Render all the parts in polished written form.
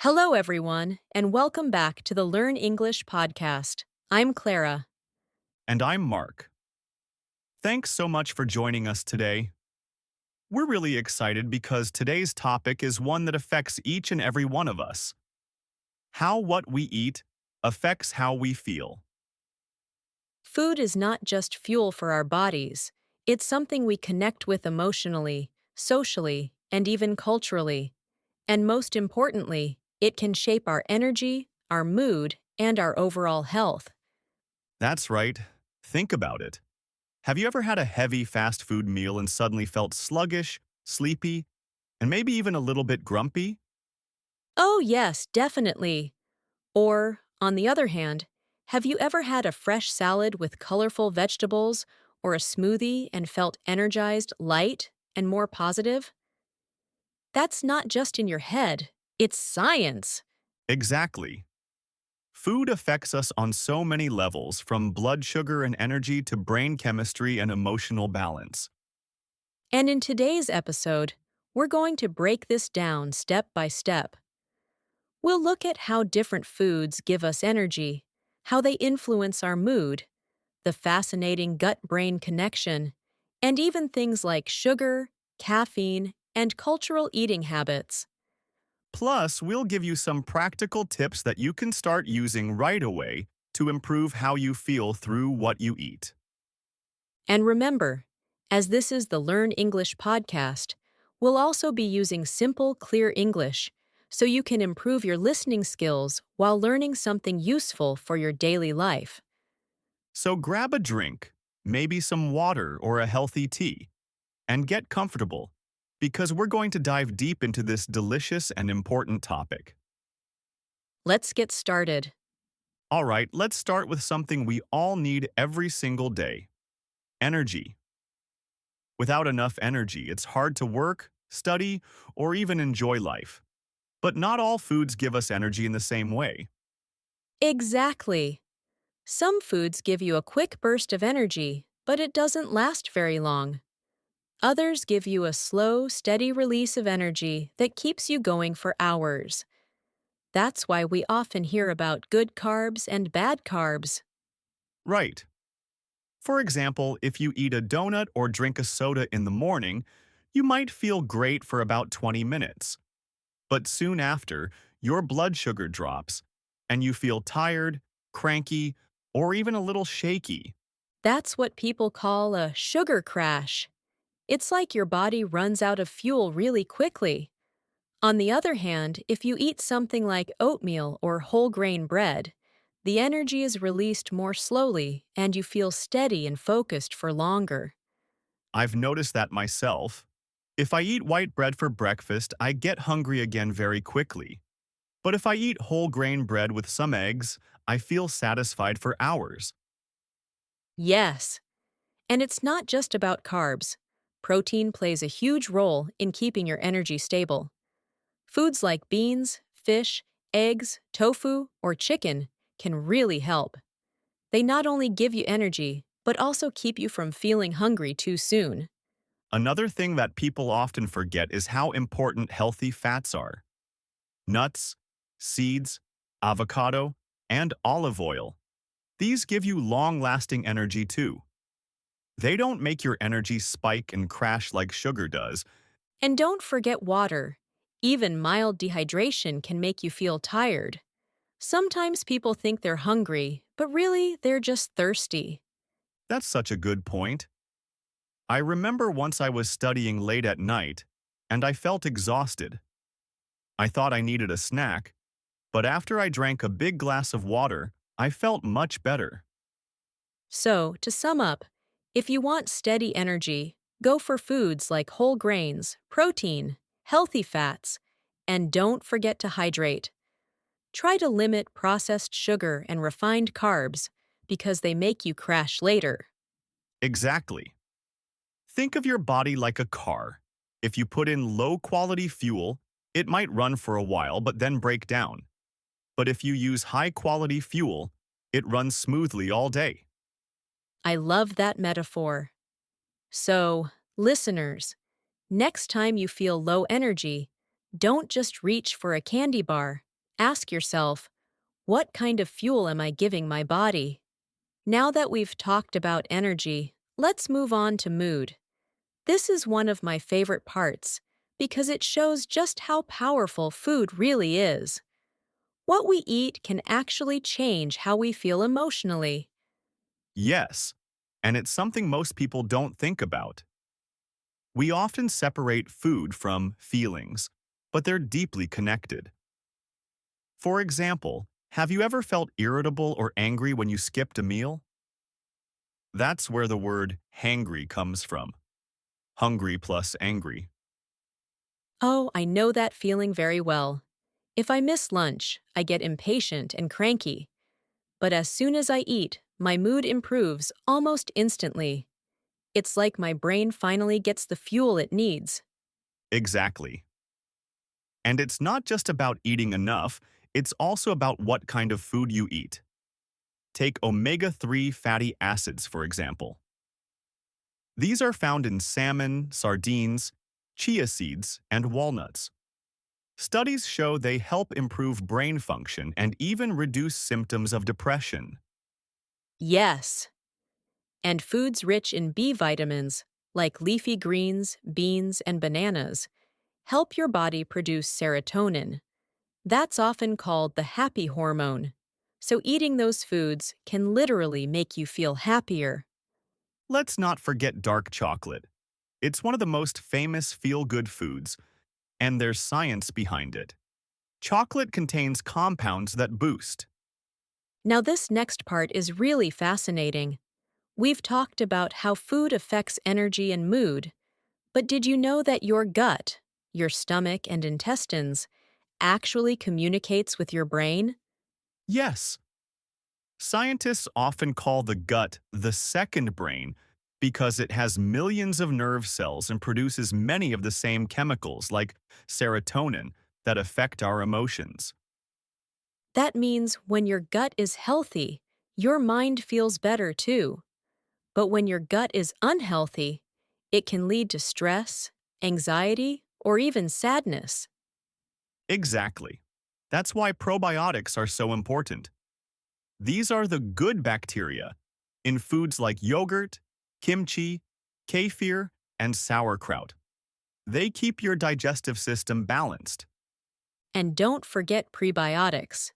Hello, everyone, and welcome back to the Learn English podcast. I'm Clara. And I'm Mark. Thanks so much for joining us today. We're really excited because today's topic is one that affects each and every one of us. How what we eat affects how we feel. Food is not just fuel for our bodies, it's something we connect with emotionally, socially, and even culturally. And most importantly, it can shape our energy, our mood, and our overall health. That's right. Think about it. Have you ever had a heavy fast food meal and suddenly felt sluggish, sleepy, and maybe even a little bit grumpy? Oh, yes, definitely. Or, on the other hand, have you ever had a fresh salad with colorful vegetables or a smoothie and felt energized, light, and more positive? That's not just in your head, it's science. Exactly. Food affects us on so many levels, from blood sugar and energy to brain chemistry and emotional balance. And in today's episode, we're going to break this down step by step. We'll look at how different foods give us energy, how they influence our mood, the fascinating gut brain connection, and even things like sugar, caffeine, and cultural eating habits. Plus, we'll give you some practical tips that you can start using right away to improve how you feel through what you eat. And remember, as this is the Learn English podcast, we'll also be using simple, clear English so you can improve your listening skills while learning something useful for your daily life. So grab a drink, maybe some water or a healthy tea, and get comfortable, because we're going to dive deep into this delicious and important topic. Let's get started. All right, let's start with something we all need every single day: energy. Without enough energy, it's hard to work, study, or even enjoy life. But not all foods give us energy in the same way. Exactly. Some foods give you a quick burst of energy, but it doesn't last very long. Others give you a slow, steady release of energy that keeps you going for hours. That's why we often hear about good carbs and bad carbs. Right. For example, if you eat a donut or drink a soda in the morning, you might feel great for about 20 minutes. But soon after, your blood sugar drops, and you feel tired, cranky, or even a little shaky. That's what people call a sugar crash. It's like your body runs out of fuel really quickly. On the other hand, if you eat something like oatmeal or whole grain bread, the energy is released more slowly and you feel steady and focused for longer. I've noticed that myself. If I eat white bread for breakfast, I get hungry again very quickly. But if I eat whole grain bread with some eggs, I feel satisfied for hours. Yes, and it's not just about carbs. Protein plays a huge role in keeping your energy stable. Foods like beans, fish, eggs, tofu, or chicken can really help. They not only give you energy, but also keep you from feeling hungry too soon. Another thing that people often forget is how important healthy fats are. Nuts, seeds, avocado, and olive oil. These give you long-lasting energy too. They don't make your energy spike and crash like sugar does. And don't forget water. Even mild dehydration can make you feel tired. Sometimes people think they're hungry, but really they're just thirsty. That's such a good point. I remember once I was studying late at night, and I felt exhausted. I thought I needed a snack, but after I drank a big glass of water, I felt much better. So, to sum up, if you want steady energy, go for foods like whole grains, protein, healthy fats, and don't forget to hydrate. Try to limit processed sugar and refined carbs because they make you crash later. Exactly. Think of your body like a car. If you put in low-quality fuel, it might run for a while but then break down. But if you use high-quality fuel, it runs smoothly all day. I love that metaphor. So, listeners, next time you feel low energy, don't just reach for a candy bar. Ask yourself, what kind of fuel am I giving my body? Now that we've talked about energy, let's move on to mood. This is one of my favorite parts because it shows just how powerful food really is. What we eat can actually change how we feel emotionally. Yes, and it's something most people don't think about. We often separate food from feelings, but they're deeply connected. For example, have you ever felt irritable or angry when you skipped a meal? That's where the word hangry comes from. Hungry plus angry. Oh, I know that feeling very well. If I miss lunch, I get impatient and cranky. But as soon as I eat, my mood improves almost instantly. It's like my brain finally gets the fuel it needs. Exactly. And it's not just about eating enough, it's also about what kind of food you eat. Take omega-3 fatty acids, for example. These are found in salmon, sardines, chia seeds, and walnuts. Studies show they help improve brain function and even reduce symptoms of depression. Yes. And foods rich in B vitamins, like leafy greens, beans, and bananas, help your body produce serotonin. That's often called the happy hormone. So eating those foods can literally make you feel happier. Let's not forget dark chocolate. It's one of the most famous feel-good foods, and there's science behind it. Chocolate contains compounds that boost. Now, this next part is really fascinating. We've talked about how food affects energy and mood, but did you know that your gut, your stomach and intestines, actually communicates with your brain? Yes, scientists often call the gut the second brain because it has millions of nerve cells and produces many of the same chemicals like serotonin that affect our emotions. That means when your gut is healthy, your mind feels better too. But when your gut is unhealthy, it can lead to stress, anxiety, or even sadness. Exactly. That's why probiotics are so important. These are the good bacteria in foods like yogurt, kimchi, kefir, and sauerkraut. They keep your digestive system balanced. And don't forget prebiotics.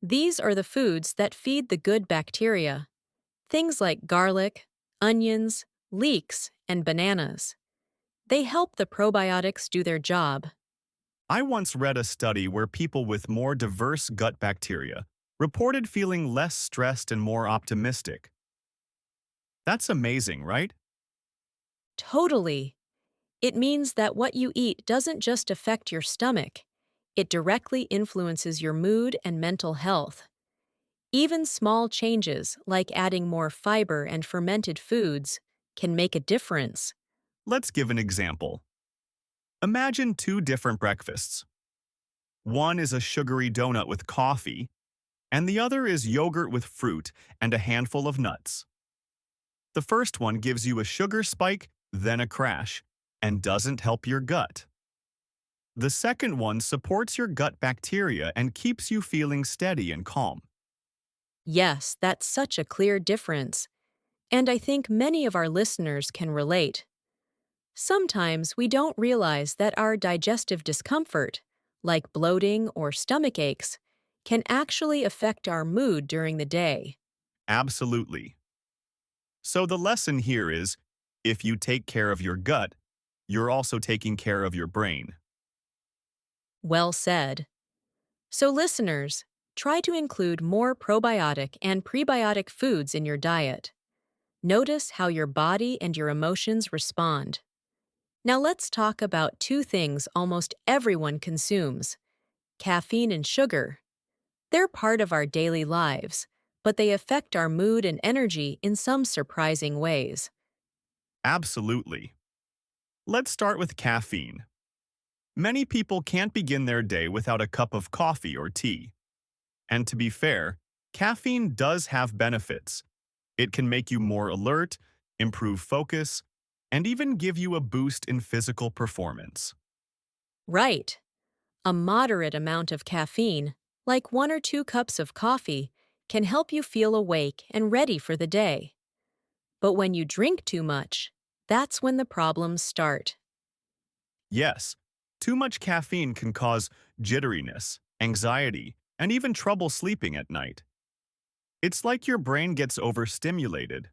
These are the foods that feed the good bacteria. Things like garlic, onions, leeks, and bananas. They help the probiotics do their job. I once read a study where people with more diverse gut bacteria reported feeling less stressed and more optimistic. That's amazing, right? Totally. It means that what you eat doesn't just affect your stomach, it directly influences your mood and mental health. Even small changes, like adding more fiber and fermented foods, can make a difference. Let's give an example. Imagine two different breakfasts. One is a sugary donut with coffee, and the other is yogurt with fruit and a handful of nuts. The first one gives you a sugar spike, then a crash, and doesn't help your gut. The second one supports your gut bacteria and keeps you feeling steady and calm. Yes, that's such a clear difference. And I think many of our listeners can relate. Sometimes we don't realize that our digestive discomfort, like bloating or stomach aches, can actually affect our mood during the day. Absolutely. So the lesson here is, if you take care of your gut, you're also taking care of your brain. Well said. So, listeners, try to include more probiotic and prebiotic foods in your diet. Notice how your body and your emotions respond. Now, let's talk about two things almost everyone consumes: caffeine and sugar. They're part of our daily lives, but they affect our mood and energy in some surprising ways. Absolutely. Let's start with caffeine. Many people can't begin their day without a cup of coffee or tea. And to be fair, caffeine does have benefits. It can make you more alert, improve focus, and even give you a boost in physical performance. Right. A moderate amount of caffeine, like 1 or 2 cups of coffee, can help you feel awake and ready for the day. But when you drink too much, that's when the problems start. Yes, too much caffeine can cause jitteriness, anxiety, and even trouble sleeping at night. It's like your brain gets overstimulated.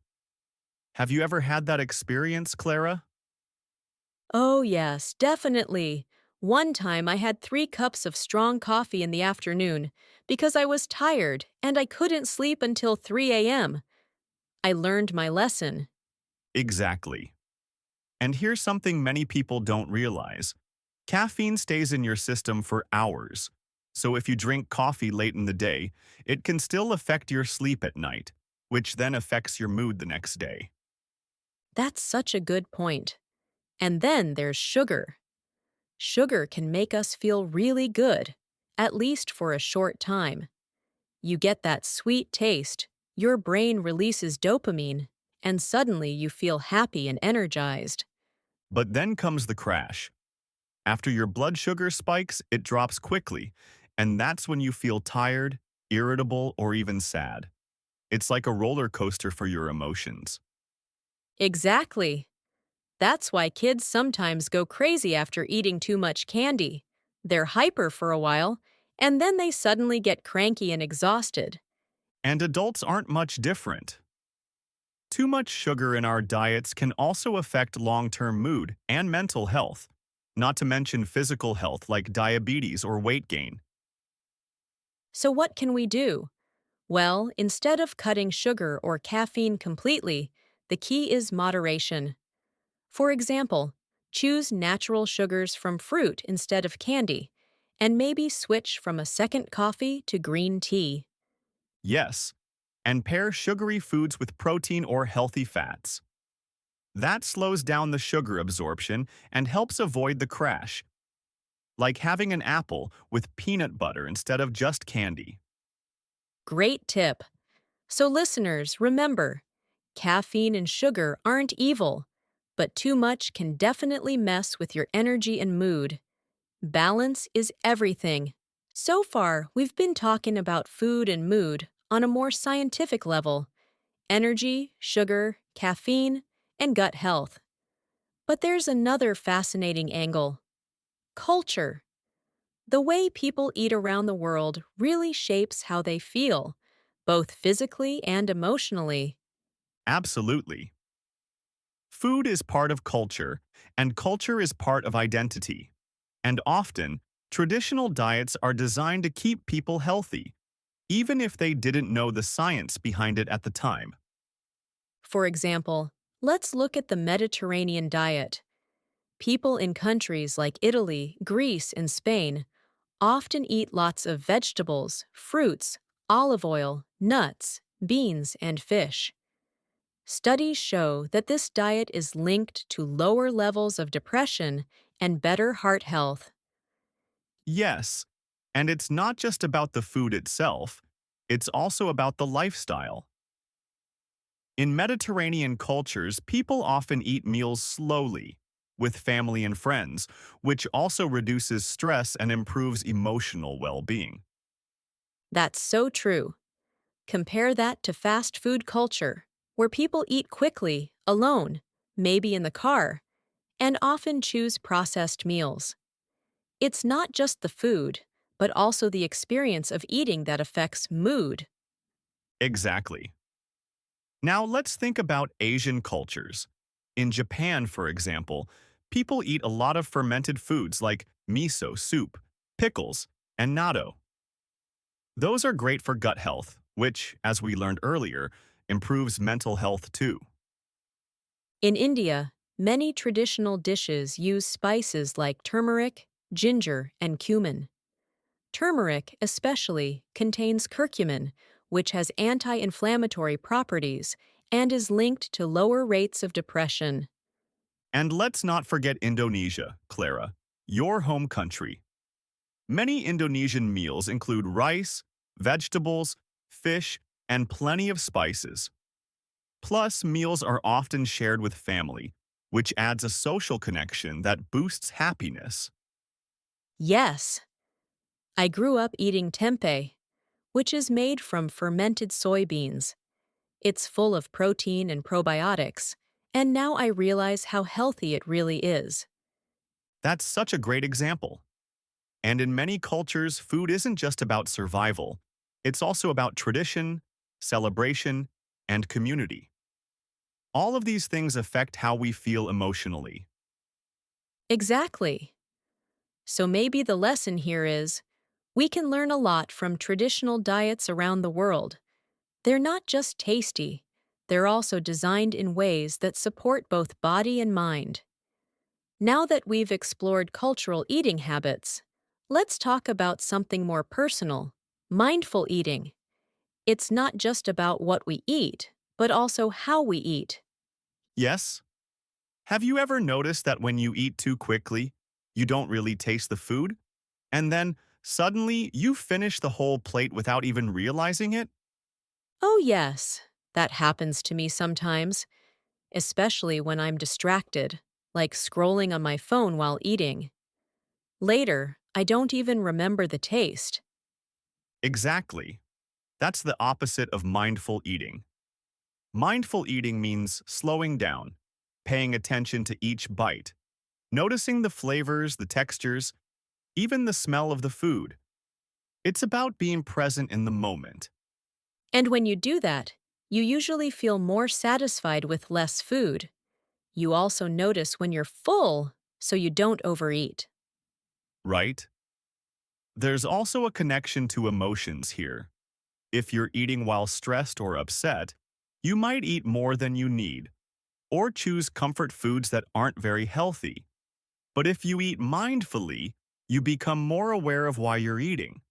Have you ever had that experience, Clara? Oh, yes, definitely. One time I had 3 cups of strong coffee in the afternoon because I was tired and I couldn't sleep until 3 a.m. I learned my lesson. Exactly. And here's something many people don't realize. Caffeine stays in your system for hours. So if you drink coffee late in the day, it can still affect your sleep at night, which then affects your mood the next day. That's such a good point. And then there's sugar. Sugar can make us feel really good, at least for a short time. You get that sweet taste, your brain releases dopamine, and suddenly you feel happy and energized. But then comes the crash. After your blood sugar spikes, it drops quickly, and that's when you feel tired, irritable, or even sad. It's like a roller coaster for your emotions. Exactly. That's why kids sometimes go crazy after eating too much candy. They're hyper for a while, and then they suddenly get cranky and exhausted. And adults aren't much different. Too much sugar in our diets can also affect long-term mood and mental health, not to mention physical health like diabetes or weight gain. So, what can we do? Well, instead of cutting sugar or caffeine completely, the key is moderation. For example, choose natural sugars from fruit instead of candy, and maybe switch from a second coffee to green tea. Yes, and pair sugary foods with protein or healthy fats. That slows down the sugar absorption and helps avoid the crash, like having an apple with peanut butter instead of just candy. Great tip. So, listeners, remember caffeine and sugar aren't evil, but too much can definitely mess with your energy and mood. Balance is everything. So far, we've been talking about food and mood on a more scientific level: energy, sugar, caffeine, and gut health. But there's another fascinating angle: culture. The way people eat around the world really shapes how they feel, both physically and emotionally. Absolutely. Food is part of culture, and culture is part of identity. And often, traditional diets are designed to keep people healthy, even if they didn't know the science behind it at the time. For example, let's look at the Mediterranean diet. People in countries like Italy, Greece, and Spain often eat lots of vegetables, fruits, olive oil, nuts, beans, and fish. Studies show that this diet is linked to lower levels of depression and better heart health. Yes, and it's not just about the food itself, it's also about the lifestyle. In Mediterranean cultures, people often eat meals slowly, with family and friends, which also reduces stress and improves emotional well-being. That's so true. Compare that to fast food culture, where people eat quickly, alone, maybe in the car, and often choose processed meals. It's not just the food, but also the experience of eating that affects mood. Exactly. Now let's think about Asian cultures. In Japan, for example, people eat a lot of fermented foods like miso soup, pickles, and natto. Those are great for gut health, which, as we learned earlier, improves mental health too. In India, many traditional dishes use spices like turmeric, ginger, and cumin. Turmeric, especially, contains curcumin, which has anti inflammatory properties and is linked to lower rates of depression. And let's not forget Indonesia, Clara, your home country. Many Indonesian meals include rice, vegetables, fish, and plenty of spices. Plus, meals are often shared with family, which adds a social connection that boosts happiness. Yes, I grew up eating tempeh, which is made from fermented soybeans. It's full of protein and probiotics, and now I realize how healthy it really is. That's such a great example. And in many cultures, food isn't just about survival. It's also about tradition, celebration, and community. All of these things affect how we feel emotionally. Exactly. So maybe the lesson here is we can learn a lot from traditional diets around the world. They're not just tasty, they're also designed in ways that support both body and mind. Now that we've explored cultural eating habits, let's talk about something more personal: mindful eating. It's not just about what we eat, but also how we eat. Yes? Have you ever noticed that when you eat too quickly, you don't really taste the food? And then, suddenly, you finish the whole plate without even realizing it? Oh, yes, that happens to me sometimes, especially when I'm distracted, like scrolling on my phone while eating. Later, I don't even remember the taste. Exactly. That's the opposite of mindful eating. Mindful eating means slowing down, paying attention to each bite, noticing the flavors, the textures, even the smell of the food. It's about being present in the moment. And when you do that, you usually feel more satisfied with less food. You also notice when you're full, so you don't overeat. Right? There's also a connection to emotions here. If you're eating while stressed or upset, you might eat more than you need, or choose comfort foods that aren't very healthy. But if you eat mindfully, you become more aware of why you're eating.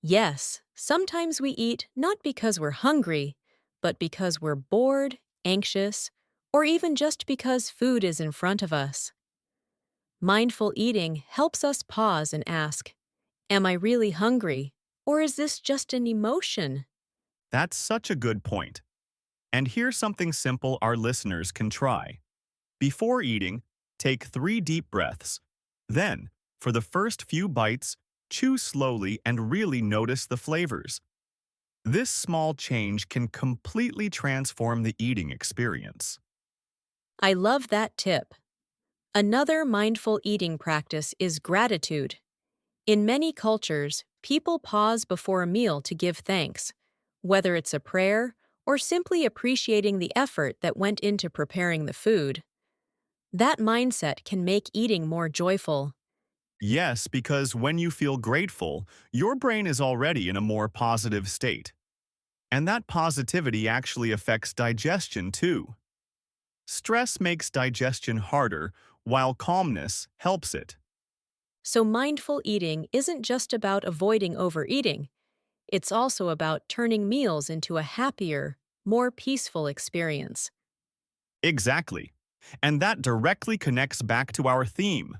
Yes, sometimes we eat not because we're hungry, but because we're bored, anxious, or even just because food is in front of us. Mindful eating helps us pause and ask, am I really hungry? Or is this just an emotion? That's such a good point. And here's something simple our listeners can try. Before eating, take 3 deep breaths. Then, for the first few bites, chew slowly and really notice the flavors. This small change can completely transform the eating experience. I love that tip. Another mindful eating practice is gratitude. In many cultures, people pause before a meal to give thanks, whether it's a prayer or simply appreciating the effort that went into preparing the food. That mindset can make eating more joyful. Yes, because when you feel grateful, your brain is already in a more positive state. And that positivity actually affects digestion too. Stress makes digestion harder, while calmness helps it. So, mindful eating isn't just about avoiding overeating, it's also about turning meals into a happier, more peaceful experience. Exactly. And that directly connects back to our theme.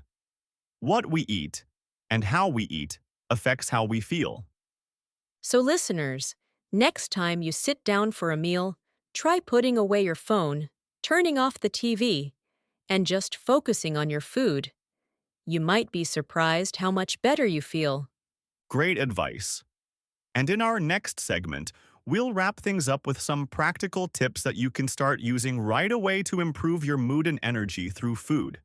What we eat and how we eat affects how we feel. So, listeners, next time you sit down for a meal, try putting away your phone, turning off the TV, and just focusing on your food. You might be surprised how much better you feel. Great advice. And in our next segment, we'll wrap things up with some practical tips that you can start using right away to improve your mood and energy through food.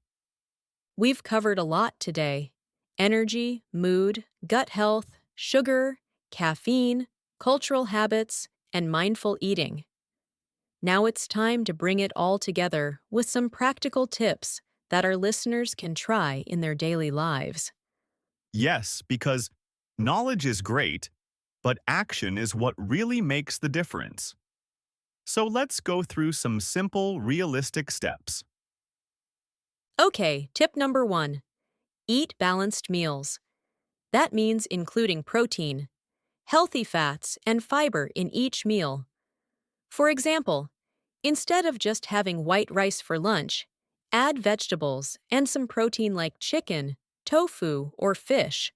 We've covered a lot today: energy, mood, gut health, sugar, caffeine, cultural habits, and mindful eating. Now it's time to bring it all together with some practical tips that our listeners can try in their daily lives. Yes, because knowledge is great, but action is what really makes the difference. So let's go through some simple, realistic steps. Okay, tip number 1: eat balanced meals. That means including protein, healthy fats, and fiber in each meal. For example, instead of just having white rice for lunch, add vegetables and some protein like chicken, tofu, or fish.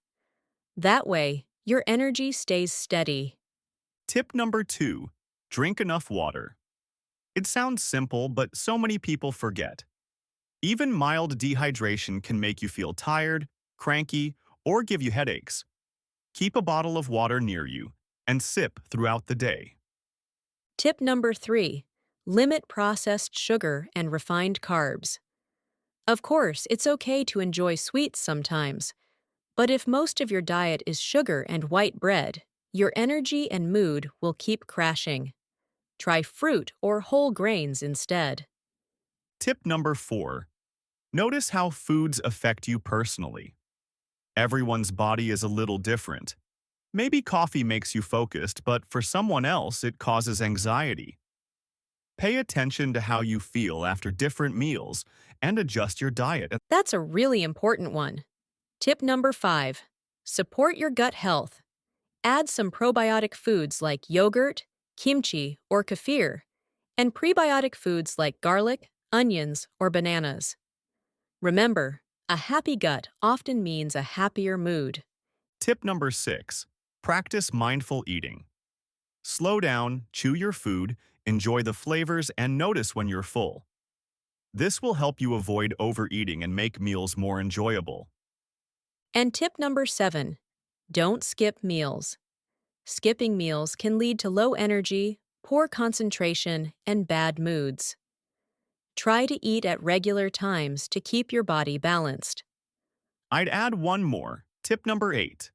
That way, your energy stays steady. Tip number 2, drink enough water. It sounds simple, but so many people forget. Even mild dehydration can make you feel tired, cranky, or give you headaches. Keep a bottle of water near you and sip throughout the day. Tip number 3. Limit processed sugar and refined carbs. Of course, it's okay to enjoy sweets sometimes, but if most of your diet is sugar and white bread, your energy and mood will keep crashing. Try fruit or whole grains instead. Tip number 4. Notice how foods affect you personally. Everyone's body is a little different. Maybe coffee makes you focused, but for someone else, it causes anxiety. Pay attention to how you feel after different meals and adjust your diet. That's a really important one. Tip number 5. Support your gut health. Add some probiotic foods like yogurt, kimchi, or kefir, and prebiotic foods like garlic, onions, or bananas. Remember, a happy gut often means a happier mood. Tip number 6. Practice mindful eating. Slow down, chew your food, enjoy the flavors, and notice when you're full. This will help you avoid overeating and make meals more enjoyable. And tip number 7. Don't skip meals. Skipping meals can lead to low energy, poor concentration, and bad moods. Try to eat at regular times to keep your body balanced. I'd add one more, tip number 8.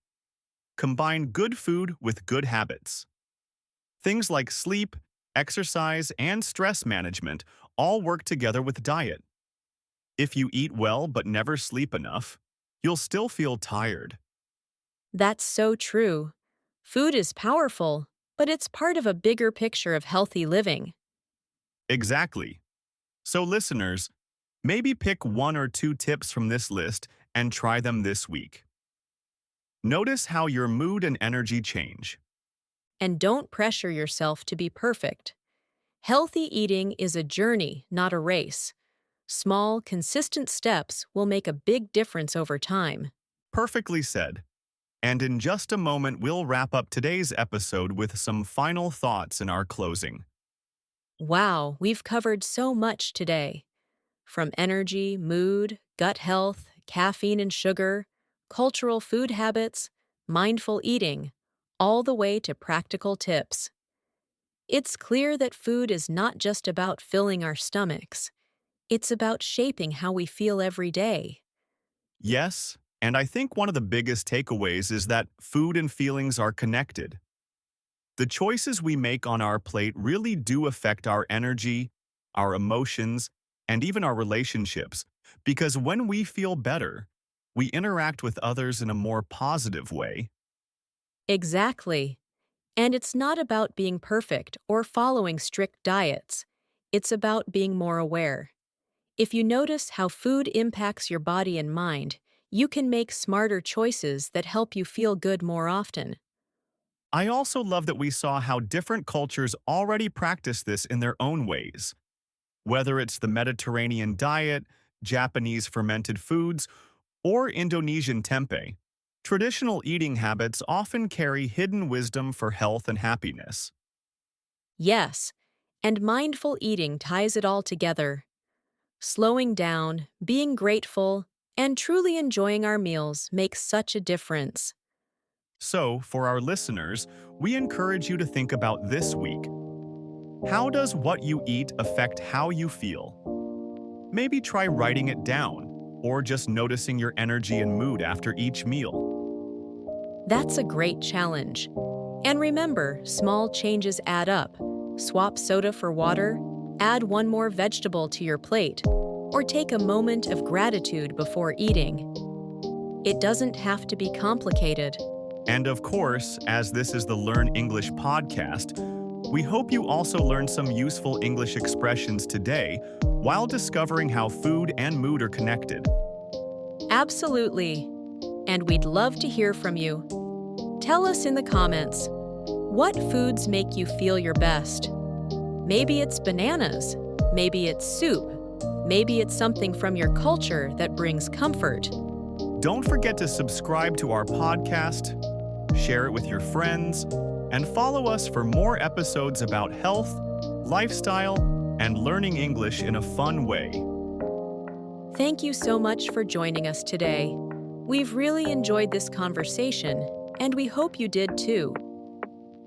Combine good food with good habits. Things like sleep, exercise, and stress management all work together with diet. If you eat well but never sleep enough, you'll still feel tired. That's so true. Food is powerful, but it's part of a bigger picture of healthy living. Exactly. So listeners, maybe pick 1 or 2 tips from this list and try them this week. Notice how your mood and energy change. And don't pressure yourself to be perfect. Healthy eating is a journey, not a race. Small, consistent steps will make a big difference over time. Perfectly said. And in just a moment, we'll wrap up today's episode with some final thoughts in our closing. Wow, we've covered so much today. From energy, mood, gut health, caffeine and sugar, cultural food habits, mindful eating, all the way to practical tips. It's clear that food is not just about filling our stomachs. It's about shaping how we feel every day. Yes, and I think one of the biggest takeaways is that food and feelings are connected. The choices we make on our plate really do affect our energy, our emotions, and even our relationships, because when we feel better, we interact with others in a more positive way. Exactly. And it's not about being perfect or following strict diets. It's about being more aware. If you notice how food impacts your body and mind, you can make smarter choices that help you feel good more often. I also love that we saw how different cultures already practice this in their own ways. Whether it's the Mediterranean diet, Japanese fermented foods, or Indonesian tempeh, traditional eating habits often carry hidden wisdom for health and happiness. Yes, and mindful eating ties it all together. Slowing down, being grateful, and truly enjoying our meals makes such a difference. So, for our listeners, we encourage you to think about this week. How does what you eat affect how you feel? Maybe try writing it down, or just noticing your energy and mood after each meal. That's a great challenge. And remember, small changes add up. Swap soda for water, add one more vegetable to your plate, or take a moment of gratitude before eating. It doesn't have to be complicated. And of course, as this is the Learn English podcast, we hope you also learned some useful English expressions today while discovering how food and mood are connected. Absolutely. And we'd love to hear from you. Tell us in the comments, what foods make you feel your best? Maybe it's bananas, maybe it's soup, maybe it's something from your culture that brings comfort. Don't forget to subscribe to our podcast, share it with your friends, and follow us for more episodes about health, lifestyle, and learning English in a fun way. Thank you so much for joining us today. We've really enjoyed this conversation, And we hope you did too.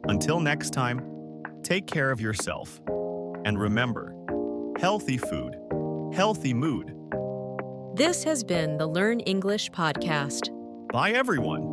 Until next time, take care of yourself. And remember, healthy food, healthy mood. This has been the Learn English podcast. Bye, everyone.